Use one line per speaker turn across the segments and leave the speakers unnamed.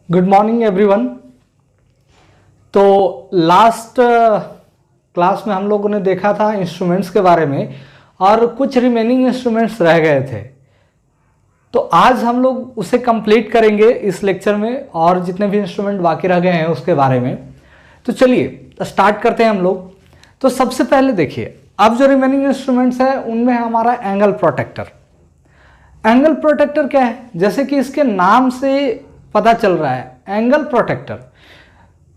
Good morning everyone. तो last class में हम लोगों ने देखा था इंस्ट्रूमेंट्स के बारे में और कुछ रिमेनिंग इंस्ट्रूमेंट्स रह गए थे। तो आज हम लोग उसे कंप्लीट करेंगे इस लेक्चर में और जितने भी इंस्ट्रूमेंट बाकी रह गए हैं उसके बारे में। तो चलिए स्टार्ट करते हैं हम लोग। तो सबसे पहले देखिए, अब जो रिमेनिंग इंस्ट्रूमेंट्स हैं उनमें है हमारा एंगल प्रोटेक्टर। एंगल प्रोटेक्टर क्या है? जैसे कि इसके नाम से पता चल रहा है, एंगल प्रोटेक्टर।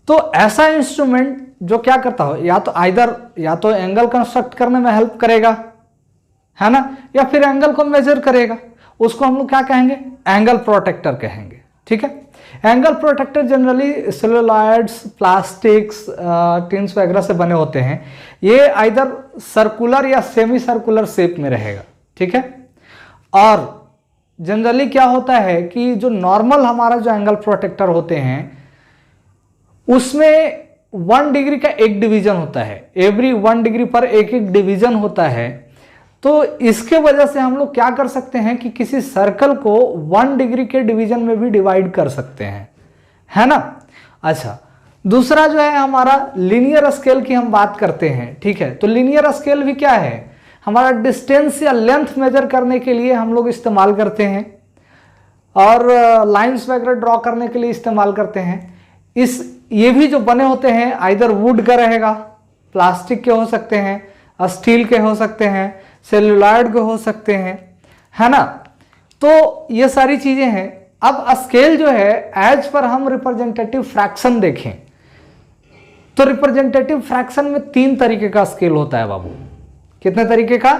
तो ऐसा इंस्ट्रूमेंट जो क्या करता हो, या तो एंगल कंस्ट्रक्ट करने में हेल्प करेगा, है ना, या फिर एंगल को मेजर करेगा, उसको हम लोग क्या कहेंगे? एंगल प्रोटेक्टर कहेंगे। ठीक है। Angle protector generally celluloids, plastics, tins वगैरह से बने होते हैं। ये आइदर सर्कुलर या सेमी सर्कुलर शेप में रहेगा। ठीक है। और जनरली क्या होता है कि जो नॉर्मल हमारा जो एंगल प्रोटेक्टर होते हैं उसमें 1 डिग्री का एक डिवीजन होता है। एवरी 1 डिग्री पर एक एक डिवीजन होता है। तो इसके वजह से हम लोग क्या कर सकते हैं कि किसी सर्कल को 1 डिग्री के डिवीजन में भी डिवाइड कर सकते हैं, है ना। अच्छा, दूसरा जो है हमारा लीनियर स्केल की हम बात करते हैं। ठीक है। तो लीनियर स्केल भी क्या है? हमारा डिस्टेंस या लेंथ मेजर करने के लिए हम लोग इस्तेमाल करते हैं और लाइंस वगैरह ड्रॉ करने के लिए इस्तेमाल करते हैं। ये भी जो बने होते हैं आइदर वुड का रहेगा, प्लास्टिक के हो सकते हैं, स्टील के हो सकते हैं, सेलुलॉइड के हो सकते हैं, है ना। तो ये सारी चीजें हैं। अब स्केल जो है एज पर हम रिप्रेजेंटेटिव फ्रैक्शन देखें तो रिप्रेजेंटेटिव फ्रैक्शन में 3 तरीके का स्केल होता है बाबू। कितने तरीके का?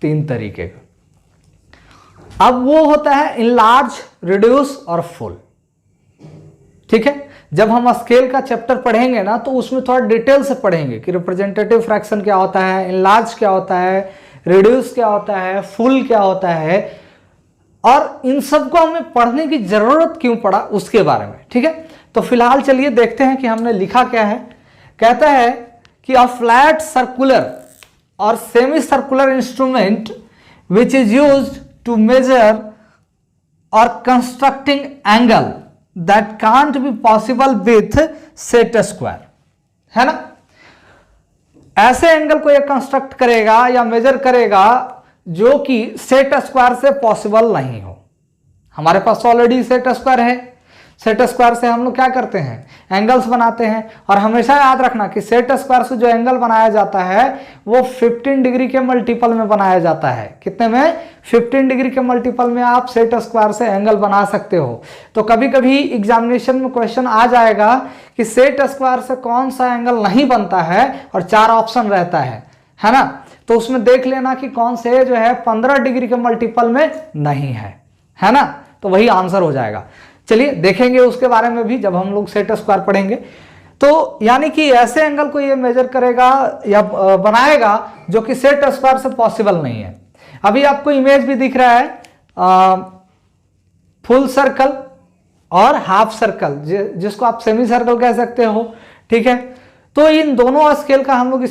3 तरीके का। अब वो होता है इनलार्ज, रिड्यूस और फुल। ठीक है। जब हम स्केल का चैप्टर पढ़ेंगे ना तो उसमें थोड़ा डिटेल से पढ़ेंगे कि रिप्रेजेंटेटिव फ्रैक्शन क्या होता है, इनलार्ज क्या होता है, रिड्यूस क्या होता है, फुल क्या होता है, और इन सबको हमें पढ़ने की जरूरत क्यों पड़ा उसके बारे में। ठीक है। तो फिलहाल चलिए देखते हैं कि हमने लिखा क्या है। कहता है कि a flat circular or semi-circular instrument which is used to measure or constructing angle that can't be possible with set square, है ना। ऐसे एंगल को ये कंस्ट्रक्ट करेगा या मेजर करेगा जो कि सेट स्क्वायर से पॉसिबल नहीं हो। हमारे पास ऑलरेडी सेट स्क्वायर है। सेट स्क्वायर से हम लोग क्या करते हैं? एंगल्स बनाते हैं। और हमेशा याद रखना कि सेट स्क्वायर से जो एंगल बनाया जाता है वो 15 डिग्री के मल्टीपल में बनाया जाता है। कितने में? 15 डिग्री के मल्टीपल में आप सेट स्क्वायर से एंगल बना सकते हो। तो कभी कभी एग्जामिनेशन में क्वेश्चन आ जाएगा कि सेट स्क्वायर से कौन सा एंगल नहीं बनता है और 4 ऑप्शन रहता है ना। तो उसमें देख लेना कि कौन से जो है 15 डिग्री के मल्टीपल में नहीं है ना। तो वही आंसर हो जाएगा। चलिए देखेंगे उसके बारे में भी जब हम लोग सेट स्क्वायर पढ़ेंगे। तो यानी कि ऐसे एंगल को ये मेजर करेगा या बनाएगा जो कि सेट स्क्वायर से पॉसिबल नहीं है। अभी आपको इमेज भी दिख रहा है, फुल सर्कल और हाफ सर्कल, जिसको आप सेमी सर्कल कह सकते हो। ठीक है। तो इन दोनों स्केल का हम लोग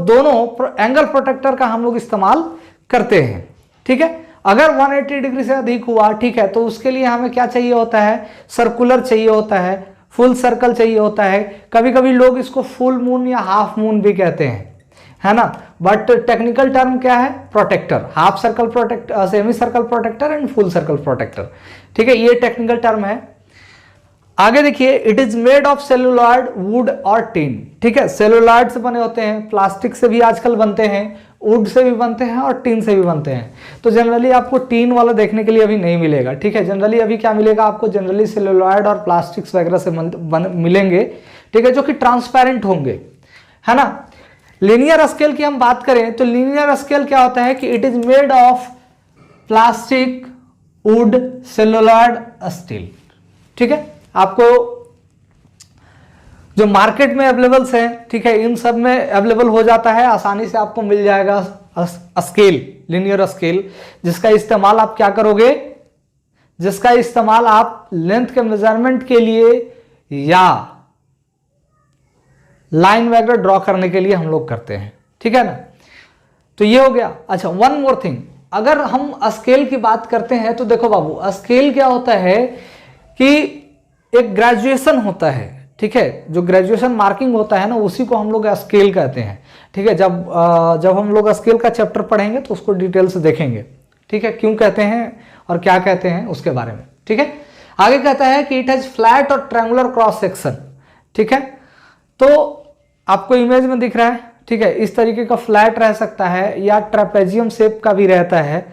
दोनों एंगल प्रोटेक्टर का हम लोग इस्तेमाल करते हैं। ठीक है। अगर 180 डिग्री से अधिक हुआ, ठीक है, तो उसके लिए हमें क्या चाहिए होता है? सर्कुलर चाहिए होता है, फुल सर्कल चाहिए होता है। कभी कभी लोग इसको फुल मून या हाफ मून भी कहते हैं, है ना। बट टेक्निकल टर्म क्या है? Protector. Half circle protector, semi circle protector and full circle protector. ठीक है, ये टेक्निकल टर्म है। आगे देखिए, it is made of celluloid, wood और टिन। ठीक है। सेलुलॉइड से बने होते हैं, प्लास्टिक से भी आजकल बनते हैं, वुड से भी बनते हैं और टिन से भी बनते हैं। तो जनरली आपको टिन वाला देखने के लिए अभी नहीं मिलेगा। ठीक है। जनरली अभी क्या मिलेगा आपको? जनरली सेलुलॉइड और प्लास्टिक्स वगैरह से मिलेंगे। ठीक है, जो कि ट्रांसपेरेंट होंगे, है ना। लीनियर स्केल की हम बात करें तो लीनियर स्केल क्या होता है कि it is made of plastic, would, celluloid, steel. ठीक है। आपको जो मार्केट में अवेलेबल्स हैं, ठीक है, इन सब में अवेलेबल हो जाता है, आसानी से आपको मिल जाएगा स्केल, लीनियर स्केल, जिसका इस्तेमाल आप क्या करोगे? जिसका इस्तेमाल आप लेंथ के मेजरमेंट के लिए या लाइन वगैरह ड्रॉ करने के लिए हम लोग करते हैं। ठीक है ना। तो ये हो गया। अच्छा, वन मोर थिंग, अगर हम स्केल की बात करते हैं तो देखो बाबू, स्केल क्या होता है कि एक ग्रेजुएशन होता है, ठीक है, जो ग्रेजुएशन मार्किंग होता है ना उसी को हम लोग स्केल कहते हैं, ठीक है। जब हम लोग स्केल का चैप्टर पढ़ेंगे तो उसको डिटेल से देखेंगे, ठीक है, क्यों कहते हैं और क्या कहते हैं उसके बारे में, ठीक है। आगे कहता है कि इट हैज फ्लैट और ट्रायंगुलर क्रॉस सेक्शन, ठीक है। तो आपको इमेज में दिख रहा है, ठीक है, इस तरीके का फ्लैट रह सकता है या ट्रेपेजियम शेप का भी रहता है,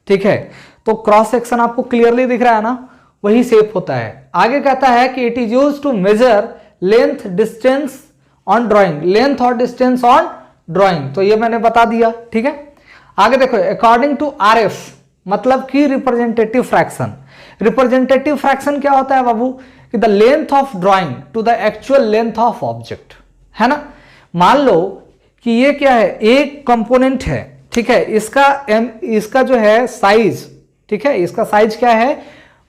ठीक है। तो क्रॉस सेक्शन आपको क्लियरली दिख रहा है ना, वही शेप होता है। आगे कहता है कि it is use to measure length distance on drawing, length और डिस्टेंस ऑन ड्राइंग, तो ये मैंने बता दिया, ठीक है। आगे देखो, अकॉर्डिंग टू आरएफ मतलब कि रिप्रेजेंटेटिव फ्रैक्शन। रिप्रेजेंटेटिव फ्रैक्शन क्या होता है बाबू, कि the length of drawing to the actual length of object, है ना। मान लो कि ये क्या है, एक कंपोनेंट है, ठीक है, इसका जो है साइज, ठीक है, इसका साइज क्या है,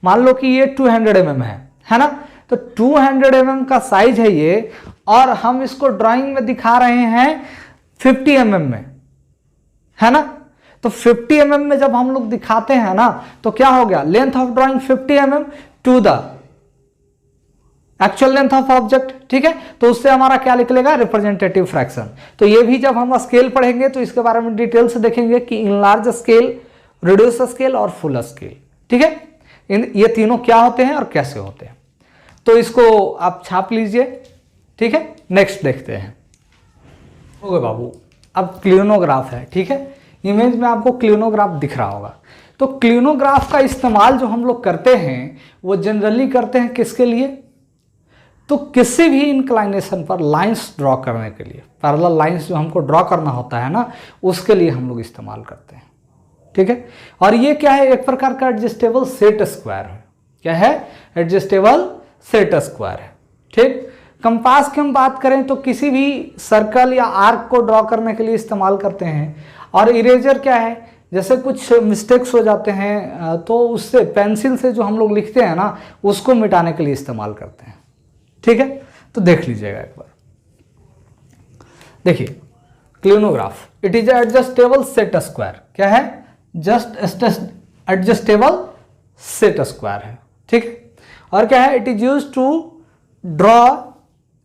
मान लो कि ये 200 mm है ना। तो 200 mm का साइज है ये, और हम इसको ड्राइंग में दिखा रहे हैं 50 mm में, है ना। तो 50 mm में जब हम लोग दिखाते हैं ना, तो क्या हो गया, length of drawing 50 mm to the actual length of object, ठीक है। तो उससे हमारा क्या निकलेगा, रिप्रेजेंटेटिव फ्रैक्शन। तो ये भी जब हम स्केल पढ़ेंगे तो इसके बारे में डिटेल से देखेंगे कि in large scale, reduce scale और फुल स्केल, ठीक है। ये तीनों क्या होते हैं और कैसे होते हैं, तो इसको आप छाप लीजिए, ठीक है। नेक्स्ट देखते हैं। ओके बाबू, अब क्लिनोग्राफ है, ठीक है। इमेज में आपको क्लिनोग्राफ दिख रहा होगा। तो क्लिनोग्राफ का इस्तेमाल जो हम लोग करते हैं वो जनरली करते हैं किसके लिए, तो किसी भी इंक्लाइनेशन पर लाइंस ड्रॉ करने के लिए, पैरेलल लाइंस जो हमको ड्रॉ करना होता है ना, उसके लिए हम लोग इस्तेमाल करते हैं, ठीक है। और ये क्या है, एक प्रकार का एडजस्टेबल सेट स्क्वायर है। क्या है, एडजस्टेबल सेट स्क्वायर है, ठीक। कंपास की हम बात करें तो किसी भी सर्कल या आर्क को ड्रॉ करने के लिए इस्तेमाल करते हैं। और इरेजर क्या है, जैसे कुछ मिस्टेक्स हो जाते हैं तो उससे पेंसिल से जो हम लोग लिखते हैं ना, उसको मिटाने के लिए इस्तेमाल करते हैं, ठीक है। तो देख लीजिएगा एक बार, देखिए clinograph, it is adjustable set square. क्या है, जस्ट एडजस्टेबल सेट स्क्वायर है, ठीक। और क्या है, it is use to draw,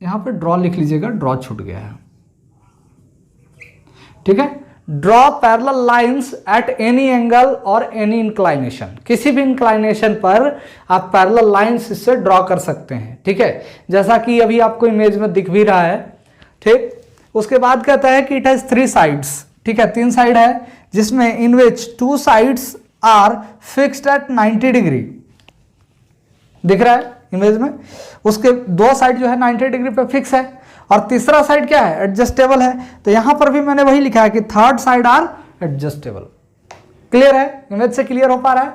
यहां पे ड्रॉ लिख लीजिएगा, ड्रॉ छूट गया है, ठीक है। Draw parallel lines at any angle और एनी इंक्लाइनेशन, किसी भी इंक्लाइनेशन पर आप पैरेलल लाइंस इससे ड्रॉ कर सकते हैं, ठीक है, जैसा कि अभी आपको इमेज में दिख भी रहा है, ठीक। उसके बाद कहता है कि इट हैज 3 साइड्स, ठीक है, 3 साइड है, जिसमें in which 2 sides are fixed at 90 degree, दिख रहा है इमेज में। उसके 2 साइड जो है 90 डिग्री पे फिक्स है, और तीसरा साइड क्या है, एडजस्टेबल है। तो यहां पर भी मैंने वही लिखा है कि third side are adjustable. Clear है, इमेज से क्लियर हो पा रहा है।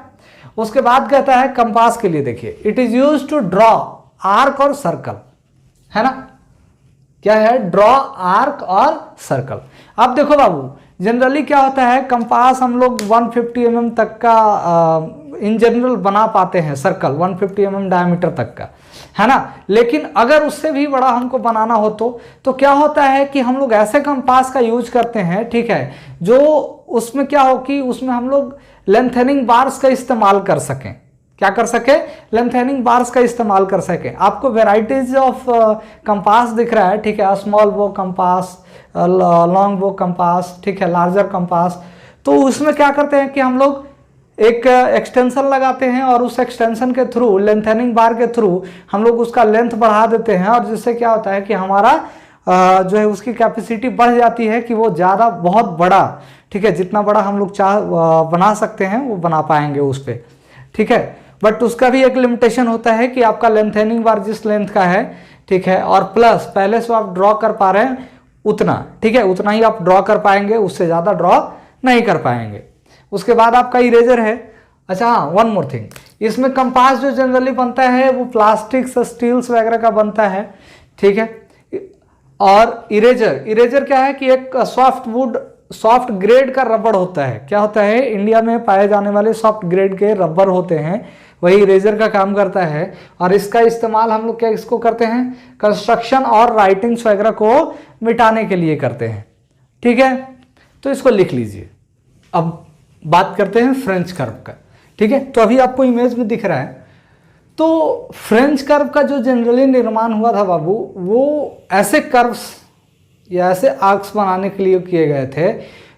उसके बाद कहता है कंपास के लिए, देखिए it is use to draw arc और सर्कल, है ना। क्या है, ड्रॉ आर्क और सर्कल। अब देखो बाबू, जनरली क्या होता है, कंपास हम लोग 150 mm तक का इन जनरल बना पाते हैं, सर्कल 150 mm डायमीटर तक का, है ना। लेकिन अगर उससे भी बड़ा हमको बनाना हो तो क्या होता है कि हम लोग ऐसे कंपास का यूज करते हैं, ठीक है, जो उसमें क्या हो कि उसमें हम लोग लेंथनिंग बार्स का इस्तेमाल कर सकें। क्या कर सके, लेंथनिंग बार्स का इस्तेमाल कर सके। आपको वेराइटीज ऑफ कंपास दिख रहा है, ठीक है, स्मॉल बो कंपास, लॉन्ग बो कंपास, ठीक है, लार्जर कंपास। तो उसमें क्या करते हैं कि हम लोग एक एक्सटेंशन लगाते हैं और उस एक्सटेंशन के थ्रू, लेंथनिंग बार के थ्रू हम लोग उसका लेंथ बढ़ा देते हैं, और जिससे क्या होता है कि हमारा जो है उसकी कैपेसिटी बढ़ जाती है कि वो ज़्यादा बहुत बड़ा, ठीक है, जितना बड़ा हम लोग बना सकते हैं वो बना पाएंगे उस पर, ठीक है। बट उसका भी एक लिमिटेशन होता है कि आपका लेंथनिंग बार जिस लेंथ का है, ठीक है, और प्लस पहले से आप ड्रॉ कर पा रहे हैं उतना, ठीक है, उतना ही आप ड्रॉ कर पाएंगे, उससे ज़्यादा ड्रॉ नहीं कर पाएंगे। उसके बाद आपका इरेजर है। अच्छा हाँ, वन मोर थिंग, इसमें कंपास जो जनरली बनता है वो प्लास्टिक्स, स्टील्स वगैरह का बनता है, ठीक है। और इरेजर क्या है कि एक सॉफ्ट ग्रेड का रबर होता है। क्या होता है, इंडिया में पाए जाने वाले सॉफ्ट ग्रेड के रबर होते हैं, वही इरेजर का काम करता है। और इसका इस्तेमाल हम लोग क्या इसको करते हैं, कंस्ट्रक्शन और राइटिंग्स वगैरह को मिटाने के लिए करते हैं, ठीक है। तो इसको लिख लीजिए। अब बात करते हैं फ्रेंच कर्व का, ठीक है। तो अभी आपको इमेज में दिख रहा है तो फ्रेंच कर्व का जो जनरली निर्माण हुआ था बाबू, वो ऐसे कर्व्स या ऐसे आर्क्स बनाने के लिए किए गए थे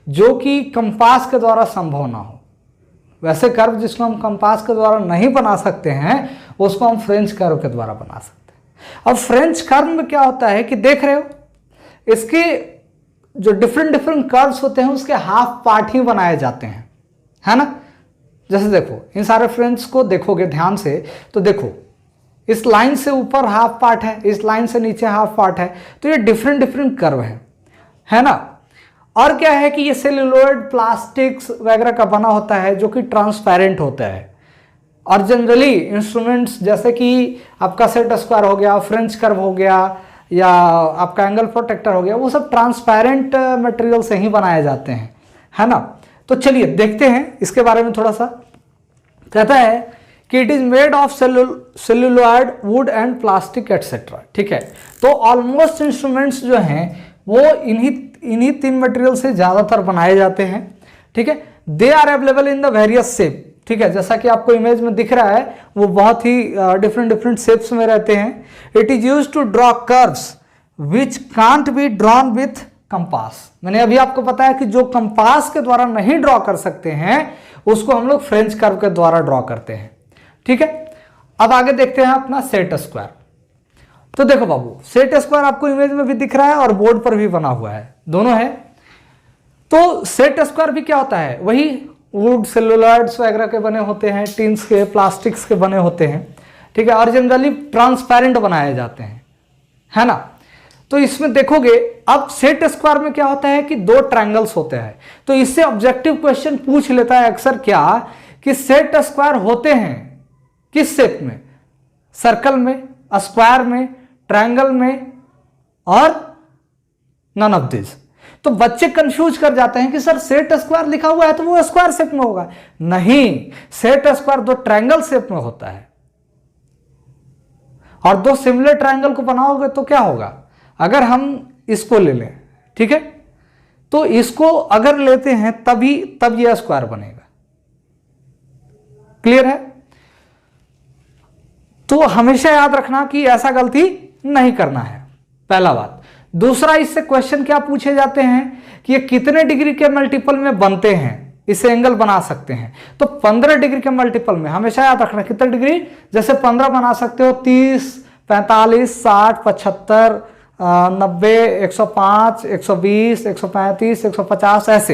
जो कि कंपास के द्वारा संभव ना हो। वैसे कर्व जिसको हम कंपास के द्वारा नहीं बना सकते हैं उसको हम फ्रेंच कर्व के द्वारा बना सकते हैं। अब फ्रेंच कर्व में क्या होता है कि देख रहे हो, इसके जो डिफरेंट कर्व्स होते हैं उसके हाफ पार्ट ही बनाए जाते हैं, है ना। जैसे देखो इन सारे फ्रेंच को देखोगे ध्यान से तो देखो, इस लाइन से ऊपर हाफ पार्ट है, इस लाइन से नीचे हाफ पार्ट है, तो ये डिफरेंट कर्व है ना। और क्या है कि ये सेल्यूलोइड प्लास्टिक्स वगैरह का बना होता है जो कि ट्रांसपेरेंट होता है। और जनरली इंस्ट्रूमेंट्स जैसे कि आपका सेट स्क्वायर हो गया, फ्रेंच कर्व हो गया, या आपका एंगल प्रोटेक्टर हो गया, वो सब ट्रांसपेरेंट मटेरियल से ही बनाए जाते हैं, है ना। तो चलिए देखते हैं इसके बारे में थोड़ा सा। कहता है कि it is made of celluloid, would and plastic etcetera. ठीक है, तो ऑलमोस्ट इंस्ट्रूमेंट्स जो हैं वो इन्हीं तीन मटेरियल से ज़्यादातर बनाए जाते हैं। ठीक है, they are available in the various shape. ठीक है, जैसा कि आपको इमेज में दिख रहा है वो बहुत ही डिफरेंट शेप्स में रहते हैं। It is use to draw curves which can't be drawn with compass. मैंने अभी आपको बताया कि जो कंपास के द्वारा नहीं ड्रॉ कर सकते हैं उसको हम लोग फ्रेंच कर्व के द्वारा ड्रॉ करते हैं। ठीक है, अब आगे देखते हैं अपना सेट स्क्वायर। तो देखो बाबू, सेट स्क्वायर आपको इमेज में भी दिख रहा है और बोर्ड पर भी बना हुआ है, दोनों है। तो सेट स्क्वायर भी क्या होता है, वही वुड सेल्यूलॉइड्स वगैरह के बने होते हैं, टिन्स के, प्लास्टिक्स के बने होते हैं। ठीक है, और जनरली ट्रांसपेरेंट बनाए जाते हैं, है ना। तो इसमें देखोगे अब सेट स्क्वायर में क्या होता है कि दो ट्रायंगल्स होते हैं। तो इससे ऑब्जेक्टिव क्वेश्चन पूछ लेता है अक्सर क्या कि सेट स्क्वायर होते हैं किस शेप में, सर्कल में, स्क्वायर में, ट्रायंगल में, और नन ऑफ दिस। तो बच्चे कंफ्यूज कर जाते हैं कि सर सेट स्क्वायर लिखा हुआ है तो वो स्क्वायर शेप में होगा। नहीं, सेट स्क्वायर दो ट्रायंगल शेप में होता है। और दो सिमिलर ट्रायंगल को बनाओगे तो क्या होगा, अगर हम इसको ले लें, ठीक है, तो इसको अगर लेते हैं तब यह स्क्वायर बनेगा। क्लियर है। तो हमेशा याद रखना कि ऐसा गलती नहीं करना है, पहला बात। दूसरा, इससे क्वेश्चन क्या पूछे जाते हैं कि ये कितने डिग्री के मल्टीपल में बनते हैं, इसे एंगल बना सकते हैं। तो 15 डिग्री के मल्टीपल में हमेशा याद रखना कितने डिग्री, जैसे 15 बना सकते हो 30, 45, 60, 75, 90, 105, 120, 135, 150, ऐसे,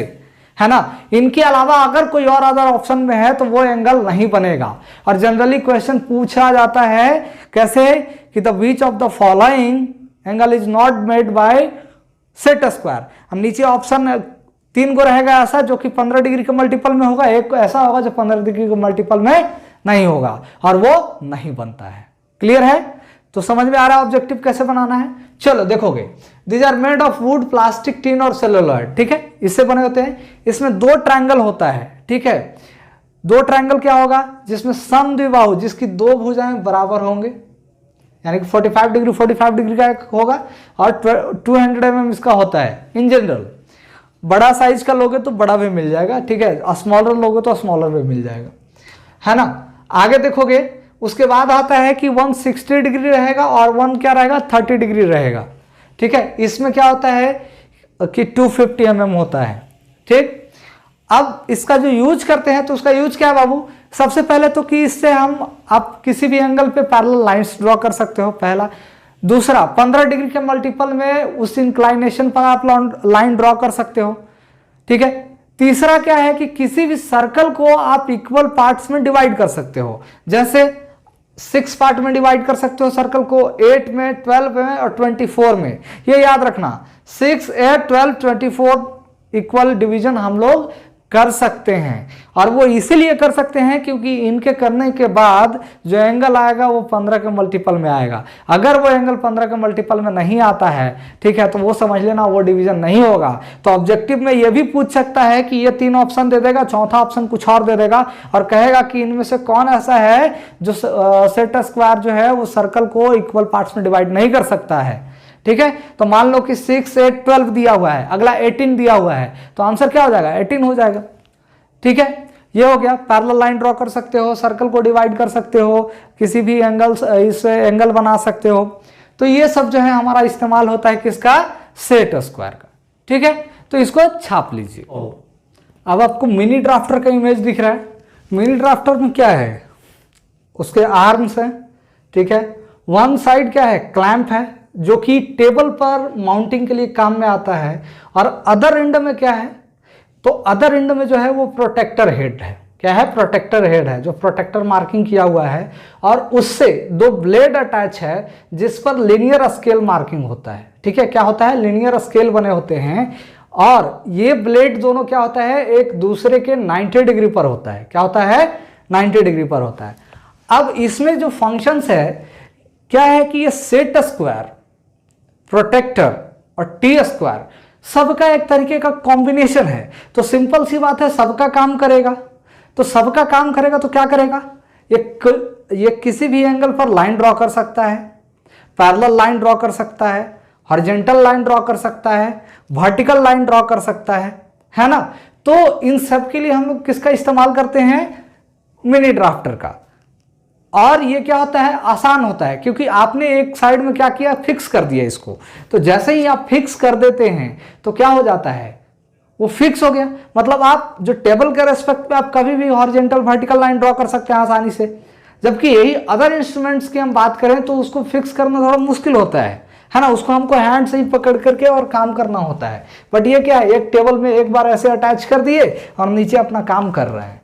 है ना। इनके अलावा अगर कोई और अदर ऑप्शन में है तो वो एंगल नहीं बनेगा। और जनरली क्वेश्चन पूछा जाता है कैसे कि the which of the following angle is not made by set square. हम नीचे ऑप्शन 3 को रहेगा ऐसा जो कि 15 डिग्री के मल्टीपल में होगा, एक ऐसा होगा जो 15 डिग्री के मल्टीपल में नहीं होगा और वो नहीं बनता है। क्लियर है। तो समझ में आ रहा है ऑब्जेक्टिव कैसे बनाना है। चलो देखोगे, these are made of wood, plastic, tin और सेल्यूलॉइड। ठीक है, इससे बने होते हैं। इसमें दो ट्रायंगल होता है। ठीक है, दो ट्रायंगल क्या होगा, जिसमें समद्विबाहु, जिसकी दो भुजाएं बराबर होंगे, यानी कि 45 डिग्री का एक होगा और 200 mm इसका होता है इन जनरल। बड़ा साइज का लोगे तो बड़ा भी मिल जाएगा, ठीक है, स्मॉलर लोगे तो स्मॉलर भी मिल जाएगा, है ना। आगे देखोगे उसके बाद आता है कि 160 डिग्री रहेगा और वन क्या रहेगा, 30 डिग्री रहेगा। ठीक है, इसमें क्या होता है कि 250 mm होता है। ठीक, अब इसका जो यूज करते हैं तो उसका यूज क्या है बाबू, सबसे पहले तो कि इससे आप किसी भी एंगल पे पैरेलल लाइंस ड्रॉ कर सकते हो, पहला। दूसरा, 15 डिग्री के मल्टीपल में उस इंक्लाइनेशन पर आप लाइन ड्रॉ कर सकते हो। ठीक है, तीसरा क्या है कि किसी भी सर्कल को आप इक्वल पार्ट्स में डिवाइड कर सकते हो, जैसे 6 पार्ट में डिवाइड कर सकते हो सर्कल को, 8 में, 12 में और 24 में। ये याद रखना, 6, 8, 12, 24 इक्वल डिवीजन हम लोग कर सकते हैं। और वो इसीलिए कर सकते हैं क्योंकि इनके करने के बाद जो एंगल आएगा वो 15 के मल्टीपल में आएगा। अगर वो एंगल 15 के मल्टीपल में नहीं आता है, ठीक है, तो वो समझ लेना वो डिवीजन नहीं होगा। तो ऑब्जेक्टिव में ये भी पूछ सकता है कि ये 3 ऑप्शन दे देगा, चौथा ऑप्शन कुछ और दे देगा और कहेगा कि इनमें से कौन ऐसा है जो सेट स्क्वायर जो है वो सर्कल को इक्वल पार्ट्स में डिवाइड नहीं कर सकता है। ठीक है, तो मान लो कि 6, 8, 12 दिया हुआ है, अगला 18 दिया हुआ है, तो आंसर क्या हो जाएगा, 18 हो जाएगा। ठीक है, ये हो गया, पैरेलल लाइन ड्रॉ कर सकते हो, सर्कल को डिवाइड कर सकते हो, किसी भी एंगल इस एंगल बना सकते हो। तो ये सब जो है हमारा इस्तेमाल होता है किसका, सेट स्क्वायर का। ठीक है, तो इसको छाप लीजिए। अब आपको मिनी ड्राफ्टर का इमेज दिख रहा है। मिनी ड्राफ्टर में क्या है, उसके आर्म्स हैं, ठीक है, वन साइड क्या है, क्लैंप है जो कि टेबल पर माउंटिंग के लिए काम में आता है, और अदर एंड में क्या है, तो अदर एंड में जो है वो प्रोटेक्टर हेड है। क्या है, प्रोटेक्टर हेड है जो प्रोटेक्टर मार्किंग किया हुआ है, और उससे दो ब्लेड अटैच है जिस पर लिनियर स्केल मार्किंग होता है। ठीक है, क्या होता है, लिनियर स्केल बने होते हैं, और ये ब्लेड दोनों क्या होता है, एक दूसरे के 90 डिग्री पर होता है। क्या होता है, 90 डिग्री पर होता है। अब इसमें जो फंक्शंस है क्या है कि ये सेट स्क्वायर, प्रोटेक्टर और टी स्क्वायर सबका एक तरीके का कॉम्बिनेशन है। तो सिंपल सी बात है, सबका काम करेगा। तो सबका काम करेगा तो क्या करेगा, ये किसी भी एंगल पर लाइन ड्रॉ कर सकता है, पैरेलल लाइन ड्रॉ कर सकता है, हॉरिजॉन्टल लाइन ड्रॉ कर सकता है, वर्टिकल लाइन ड्रॉ कर सकता है ना। तो इन सब के लिए हम लोग किसका इस्तेमाल करते हैं, मिनी ड्राफ्टर का। और ये क्या होता है, आसान होता है, क्योंकि आपने एक साइड में क्या किया, फिक्स कर दिया इसको। तो जैसे ही आप फिक्स कर देते हैं तो क्या हो जाता है, वो फिक्स हो गया। मतलब आप जो टेबल के रेस्पेक्ट पे आप कभी भी हॉरिजॉन्टल वर्टिकल लाइन ड्रॉ कर सकते हैं आसानी से। जबकि यही अदर इंस्ट्रूमेंट्स की हम बात करें तो उसको फिक्स करना थोड़ा मुश्किल होता है ना, उसको हमको हैंड से ही पकड़ करके और काम करना होता है। बट ये क्या है, एक टेबल में एक बार ऐसे अटैच कर दिए और नीचे अपना काम कर रहे हैं,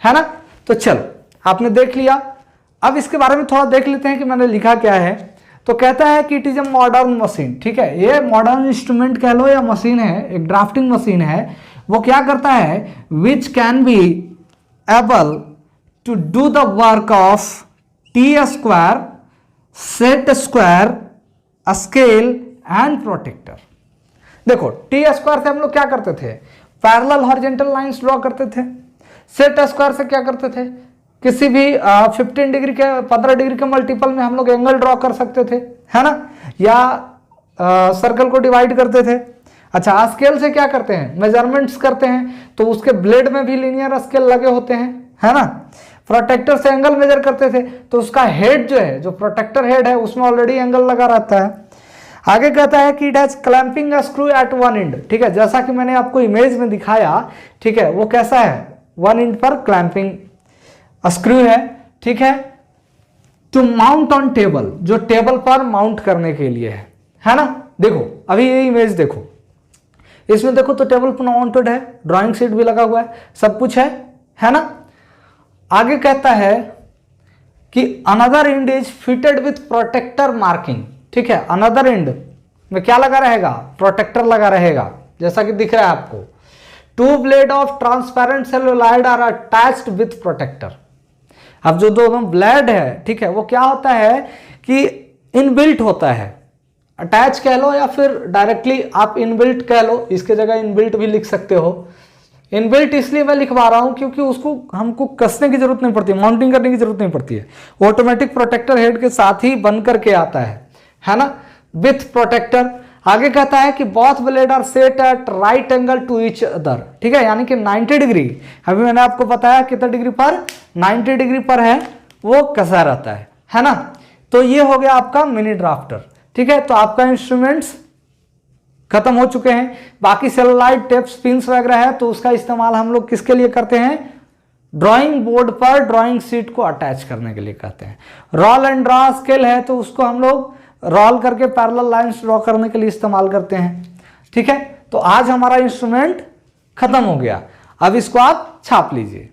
है ना। तो चलो, आपने देख लिया। अब इसके बारे में थोड़ा देख लेते हैं कि मैंने लिखा क्या है। तो कहता है कि it is a modern machine. ठीक है, ये मॉडर्न इंस्ट्रूमेंट कह लो या मशीन है, एक ड्राफ्टिंग मशीन है। वो क्या करता है, which can be able to do the work of T square, set square, scale and protector. देखो, टी स्क्वायर से हम लोग क्या करते थे, पैरेलल हॉरिजॉन्टल लाइंस ड्रॉ करते थे। सेट स्क्वायर से क्या करते थे, किसी भी 15 डिग्री के 15 डिग्री के मल्टीपल में हम लोग एंगल ड्रॉ कर सकते थे, है ना, या सर्कल को डिवाइड करते थे। अच्छा, स्केल से क्या करते हैं, मेजरमेंट्स करते हैं, तो उसके ब्लेड में भी लीनियर स्केल लगे होते हैं, है ना। प्रोटेक्टर से एंगल मेजर करते थे, तो उसका हेड जो है, जो प्रोटेक्टर हेड है, उसमें ऑलरेडी एंगल लगा रहता है। आगे कहता है कि it has clamping screw at one end. ठीक है, जैसा कि मैंने आपको इमेज में दिखाया, ठीक है, वो कैसा है, वन एंड पर क्लैंपिंग स्क्रू है। ठीक है, टू माउंट ऑन टेबल, जो टेबल पर माउंट करने के लिए है ना। देखो, अभी ये इमेज देखो, इसमें देखो तो टेबल पर माउंटेड है, ड्राइंग शीट भी लगा हुआ है, सब कुछ है ना। आगे कहता है कि another end is fitted with protector marking. ठीक है, अनदर एंड में क्या लगा रहेगा, प्रोटेक्टर लगा रहेगा, जैसा कि दिख रहा है आपको। Two blade of transparent celluloid are attached with protector. अब जो दोनों ब्लेड है, ठीक है, वो क्या होता है कि इनबिल्ट होता है, अटैच कह लो या फिर डायरेक्टली आप इनबिल्ट कह लो, इसके जगह इनबिल्ट भी लिख सकते हो। इनबिल्ट इसलिए मैं लिखवा रहा हूं क्योंकि उसको हमको कसने की जरूरत नहीं पड़ती, माउंटिंग करने की जरूरत नहीं पड़ती है, ऑटोमेटिक प्रोटेक्टर हेड के साथ ही बन करके आता है ना, विथ प्रोटेक्टर। आगे कहता है कि both blade are set at right angle to each other. ठीक है, यानी कि 90 डिग्री, अभी मैंने आपको बताया कितना डिग्री पर, 90 डिग्री पर है, वो कसा रहता है ना। तो ये हो गया आपका मिनी ड्राफ्टर। ठीक है, तो आपका इंस्ट्रूमेंट्स खत्म हो चुके हैं। बाकी सेलुलॉइड टेप्स, पिंस वगैरह है, तो उसका इस्तेमाल हम लोग किसके लिए करते हैं, ड्राइंग बोर्ड पर ड्राइंग शीट को अटैच करने के लिए करते हैं। रोल एंड ड्रॉ स्केल है, तो उसको हम लोग रोल करके पैरेलल लाइंस ड्रॉ करने के लिए इस्तेमाल करते हैं। ठीक है, तो आज हमारा इंस्ट्रूमेंट खत्म हो गया। अब इसको आप छाप लीजिए।